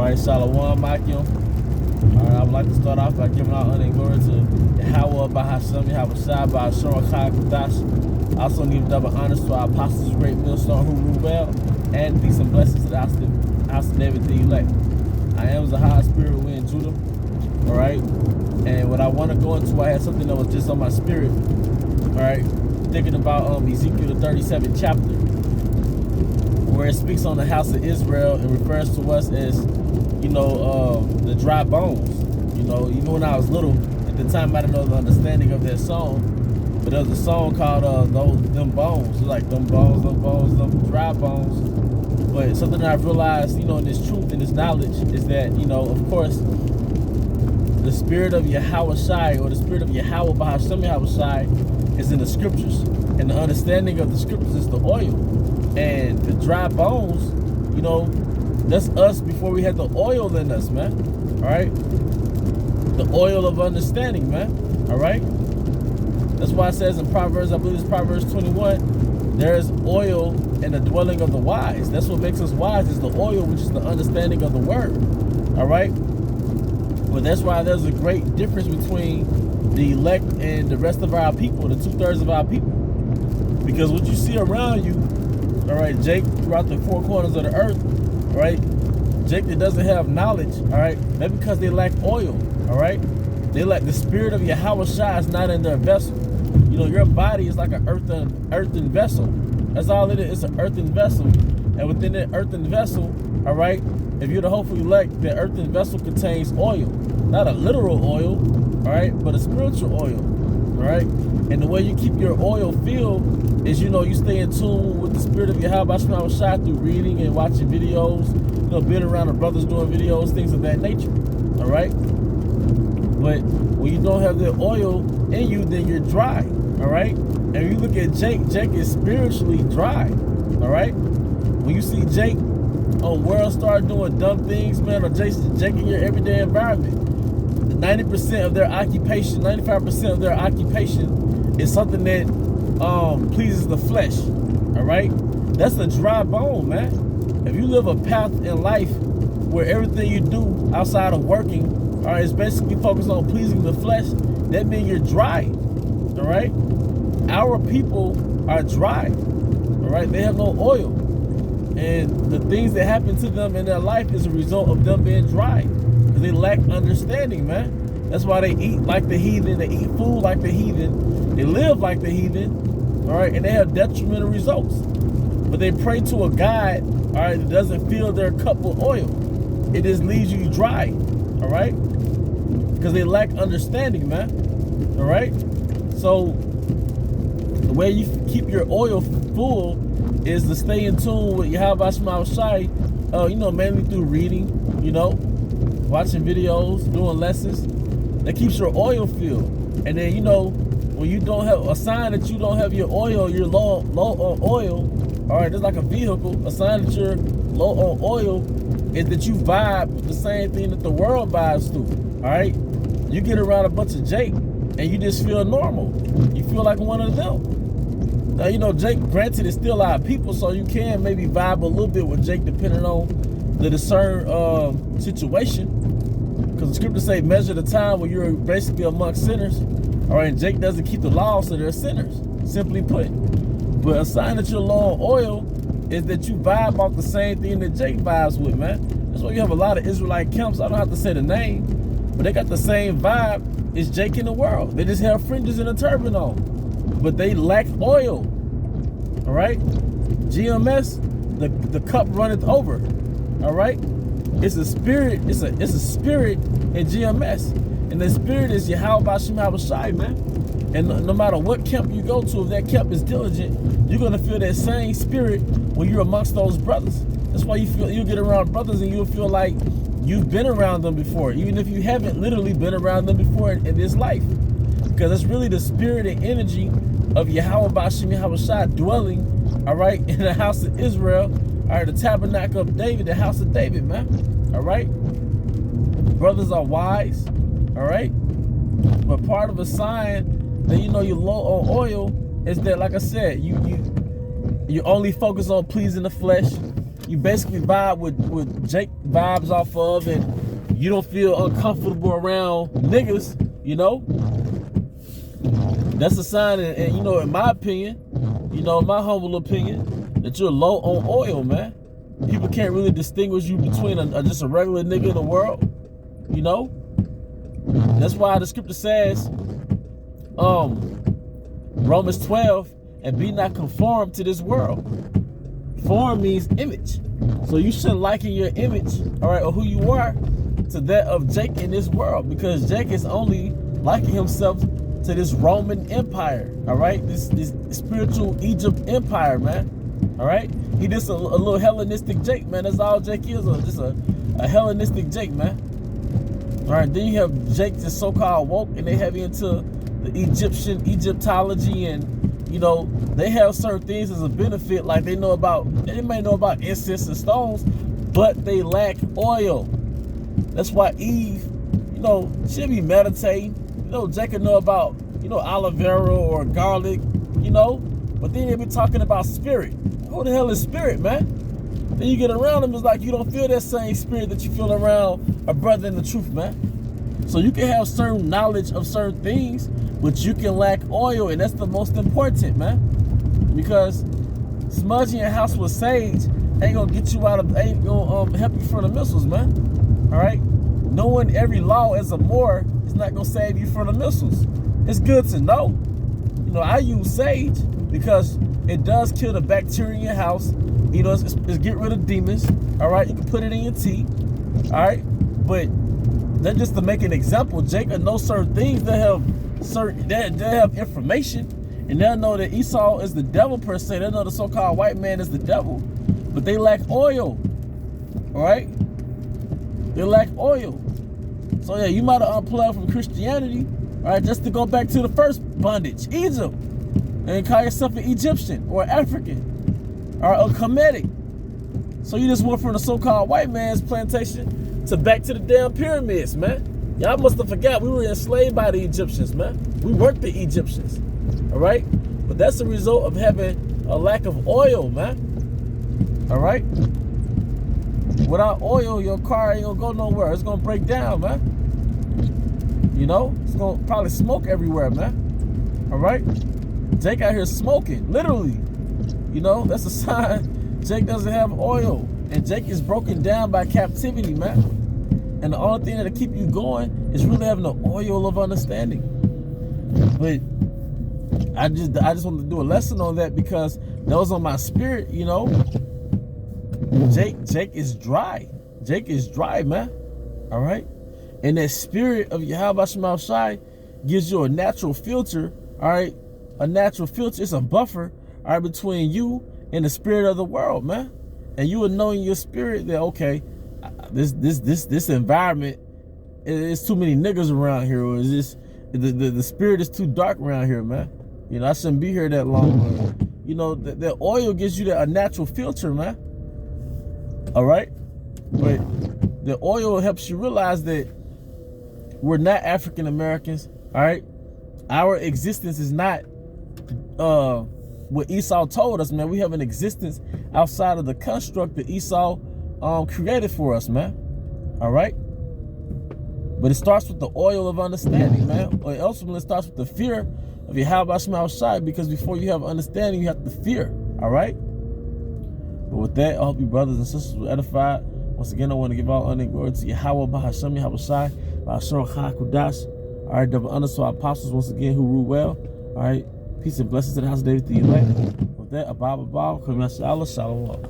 right, Shalom, Makim. All right, I would like to start off by giving all honor and glory to Yahweh, Bahasham, Yahweh Shai, Bahasham, Chai, Kadash. I also give double honors to our apostles, great millstone, who rule well, and peace and blessings to the house of David, the elect. I am the high spirit wind Judah. All right, and what I want to go into, I had something that was just on my spirit. All right, thinking about Ezekiel the 37th chapter, where it speaks on the house of Israel and refers to us as, the dry bones. Even when I was little, at the time I didn't know the understanding of that song, but there was a song called them bones, like them bones, them dry bones. But something that I've realized, in this truth and this knowledge is that, of course, the spirit of Yahweh Shai, or the spirit of Yahweh Bahasham Yahweh Shai, is in the scriptures. And the understanding of the scriptures is the oil. And the dry bones, that's us before we had the oil in us, man. All right? The oil of understanding, man. All right? That's why it says in Proverbs, I believe it's Proverbs 21, there is oil in the dwelling of the wise. That's what makes us wise, is the oil, which is the understanding of the word. All right? But that's why there's a great difference between the elect and the rest of our people, the 2/3 of our people. Because what you see around you, all right, Jake, throughout the four corners of the earth, all right, Jake that doesn't have knowledge, all right, that's because they lack oil, all right? They lack the spirit of Yahweh Shai is not in their vessel. Your body is like an earthen vessel. That's all it is. It's an earthen vessel. And within that earthen vessel, all right, if you're the hopeful elect, the earthen vessel contains oil. Not a literal oil, all right, but a spiritual oil, all right? And the way you keep your oil filled is, you stay in tune with the spirit of Yahweh Shai through reading and watching videos, being around the brothers doing videos, things of that nature, all right? But when you don't have the oil in you, then you're dry, all right? And you look at Jake, Jake is spiritually dry, all right? When you see Jake on World start doing dumb things, man, or Jake in your everyday environment, 90% of their occupation, 95% of their occupation is something that pleases the flesh, all right? That's a dry bone, man. If you live a path in life where everything you do outside of working, all right, is basically focused on pleasing the flesh, that means you're dry, all right? Our people are dry, all right? They have no oil. And the things that happen to them in their life is a result of them being dry. Because they lack understanding, man. That's why they eat like the heathen. They eat food like the heathen. They live like the heathen, all right? And they have detrimental results. But they pray to a God, all right, that doesn't fill their cup with oil. It just leaves you dry, all right? Because they lack understanding, man, all right? So the way you keep your oil full is to stay in tune with Yahweh Shai, mainly through reading, watching videos, doing lessons. That keeps your oil filled. And then, when you don't have a sign that you don't have your oil, you're low on oil, all right, it's like a vehicle. A sign that you're low on oil is that you vibe with the same thing that the world vibes through, all right? You get around a bunch of Jake and you just feel normal. You feel like one of them. Now, Jake, granted, is still our people, so you can maybe vibe a little bit with Jake depending on the discerned situation. Because the scriptures say, measure the time when you're basically amongst sinners. All right, and Jake doesn't keep the law, so they're sinners, simply put. But a sign that you're low on oil is that you vibe off the same thing that Jake vibes with, man. That's why you have a lot of Israelite camps. I don't have to say the name, but they got the same vibe as Jake in the world. They just have fringes and a turban on. But they lack oil, all right? GMS, the cup runneth over, all right? It's a spirit, it's a spirit in GMS. And the spirit is Yahweh Shai, man. And no matter what camp you go to, if that camp is diligent, you're gonna feel that same spirit when you're amongst those brothers. That's why you get around brothers and you'll feel like you've been around them before, even if you haven't literally been around them before in this life. Because it's really the spirit and energy of Yahweh Bashim Yahweh Shai dwelling, all right, in the house of Israel, all right, the tabernacle of David, the house of David, man, all right? Brothers are wise, all right? But part of a sign that you're low on oil is that, like I said, you only focus on pleasing the flesh, you basically vibe with Jake vibes off of, and you don't feel uncomfortable around niggas, you know, that's a sign, and you know, in my opinion, you know, in my humble opinion, that you're low on oil, man. People can't really distinguish you between just a regular nigga in the world, you know. That's why the scripture says, Romans 12, and be not conformed to this world. Form means image. So you shouldn't liken your image, all right, or who you are, to that of Jake in this world, because Jake is only liking himself to this Roman Empire, all right, this spiritual Egypt empire, man, all right. He just a little Hellenistic Jake, man. That's all Jake is, just a Hellenistic Jake, man. All right, then you have Jake that's so-called woke, and they heavy into the Egyptology, and you know, they have certain things as a benefit, like they may know about incense and stones, but they lack oil. That's why Eve, you know, she'll be meditating. You know, Jake will know about, you know, aloe vera or garlic, you know, but then they be talking about spirit. Who the hell is spirit, man? Then you get around them, it's like you don't feel that same spirit that you feel around a brother in the truth, man. So you can have certain knowledge of certain things, but you can lack oil, and that's the most important, man. Because smudging your house with sage ain't gonna help you from the missiles, man. All right? Knowing every law as a Moor is not gonna save you from the missiles. It's good to know. You know, I use sage because it does kill the bacteria in your house. You know, it's get rid of demons. All right, you can put it in your tea. All right, but that's just to make an example. Jake will know certain things that have information, and they'll know that Esau is the devil per se. They'll know the so-called white man is the devil, but they lack oil. All right, they lack oil. So yeah, you might have unplugged from Christianity, all right, just to go back to the first bondage, Egypt, and call yourself an Egyptian or African or a Kemetic. So you just went from the so-called white man's plantation to back to the damn pyramids, man. Y'all must have forgot we were enslaved by the Egyptians, man. We weren't the Egyptians, all right? But that's the result of having a lack of oil, man, all right? Without oil, your car ain't gonna go nowhere. It's gonna break down, man. You know, it's gonna probably smoke everywhere, man, all right? Jake out here smoking, literally. You know, that's a sign Jake doesn't have oil. And Jake is broken down by captivity, man. And the only thing that'll keep you going is really having the oil of understanding. But I just wanted to do a lesson on that because that was on my spirit, you know. Jake is dry. Jake is dry, man. All right? And that spirit of Yahweh Shema Shai gives you a natural filter, all right? A natural filter, it's a buffer, all right, between you and the spirit of the world, man. And you will know in your spirit that, okay, this environment, it's too many niggas around here, or is this the spirit is too dark around here, man. You know, I shouldn't be here that long. But, you know, the oil gives you a natural filter, man. All right? But the oil helps you realize that we're not African Americans, all right? Our existence is not what Esau told us, man. We have an existence outside of the construct that Esau created for us, man. All right? But it starts with the oil of understanding, man. Or ultimately it starts with the fear of Yahweh Shema Shai, because before you have understanding, you have to fear. All right? But with that, I hope you brothers and sisters were edified. Once again, I want to give all honor and glory to Yahweh Bahashem Yahweh Shai, Bahashor Chakudash. All right, double honor to our apostles once again who rule well. All right, peace and blessings to the house of David, the elect. With that, Abba, Shalom.